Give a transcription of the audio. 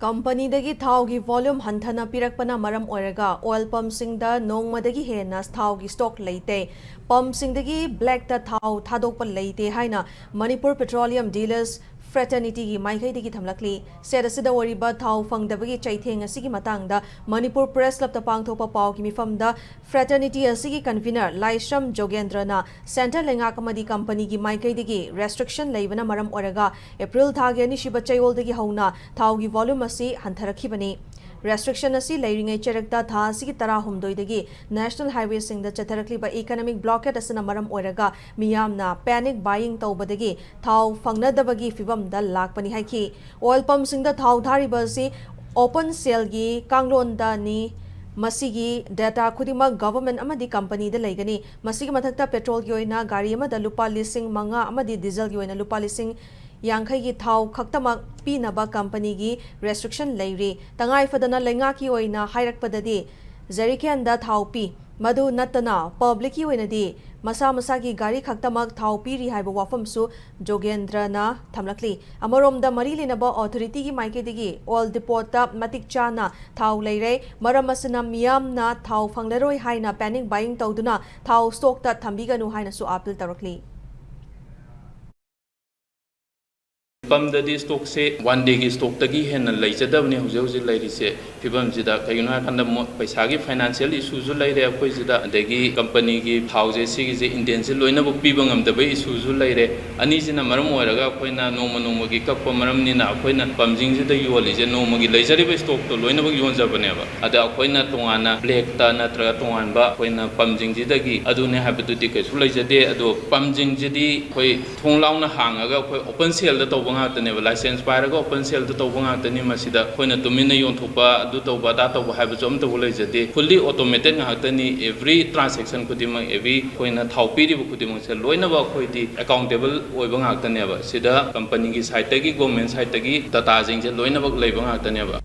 company थाव की volume हंथना पिरकपना मरम ओइरगा ऑयल पंपसिंगदा नोंगमदगी हेना थाव की स्टॉक लेते पंपसिंगदगी ब्लैक दा थाव थादोकप लेते हाइना मणिपुर पेट्रोलियम डीलर्स फ्रेटर्निटी की माइकैदगी थमलकली सेदसिदा वरिबा थाव फंगदबगी चैथेंग असिगी मतंगदा मणिपुर प्रेस क्लब ता पांगथोपा पाव की मिफमदा फ्रेटर्निटी असिगी कन्वीनर लाइश्रम जोगेंद्रना सेंटर लेंगाकमदी कंपनी की माइकैदगी रेस्ट्रिक्शन लेबना मरम ओइरगा एप्रिल थागे अनिशिबा चैवोलदगी हौना थाव की वॉल्यूम असि हंथरखिबनी रेस्ट्रिक्शन असी लेरिंगे चरकता था असिगी तरा हुमदोइदगी नेशनल हाईवे सिंगदा चथरखलिबा इकोनॉमिक ब्लॉकेट असना मरम ओइरगा मियामना पैनिक बाइंग तौबदगी थाव फंगनदबगी फिबमदा लाकपनी हाइखी ऑयल पंप सिंगदा थाव धारिबा असि ओपन सेलगी कांगलोनदानी मसीगी डेटा खुदिमक गवर्नमेंट अमदी कंपनी दा लेगनी मसीगी मथक्ता पेट्रोल की ओइना गाड़ी अमदा लुपा लिसिंग मंगा अमदी डीजल की ओइना लुपा लिसिंग यांखई की थाव खक्तमक पीनबा कंपनी की रेस्ट्रिक्शन लेरी तंगाई फदना लेंगा की ओइना हाइरकपददी जेरिकेन थाव पी मधु नतना पब्लिक की ओइनदी मसा मसा की गाड़ी खक्तमक थाव पीरी हाइबा वाफमसु जोगेंद्रना थमलकली अमरोमदा मरी लेनबा ऑथोरिटी की माइकेदगी ऑयल डिपोटा मतिक चाना थाव लेरे मरम असना मियामना थाव फंगलरोय हाइना पैनिक बाइंग तौदुना थाव स्टॉक ता थंबिगनु हाइनासु अपील तौरकली पंपददी स्टॉक से वन डे की स्टॉक तकी हेन लेजदबने हुजे हुजे लेरिसे फिबम जिदा कयुना खंद पैसा की फाइनेंशियल इशूजु लेरे अखोय जिदा अदगी कंपनी की थाउजे सिगी जे इंटेंसिव लोइनबो पीबा ngamdaba इशूजु लेरे अनि जिना मरम ओइरगा अखोयना नोमा नोमा की कक्पो मरमनिना अखोयना पंजिंग जिदा योली जे नोमा की लेजरिबे स्टॉक तो लोइनबो योनजबनेबा अदा अखोयना तोंगाना ब्लैक ता नत्रा तोंगानबा अखोयना पंजिंग जिदगी अदुने हाबदुदि कैसु लेजदे अदो पंजिंग जिदी अखोय थोंलाउना हांगागा अखोय ओपन सेल दा तौबा लाइसेंस पायरगा ओपन सेल तौबा ngaktani masida khoina tumina yonthopa adu tauba da tauba haibu jom to leijade fully automated ngaktani every transaction kudima every khoina thaupiri bu kudima se loina ba khoidi accountable oiba ngaktani ba sida company ki site gi government site gi data jing je loina ba leiba ngaktani ba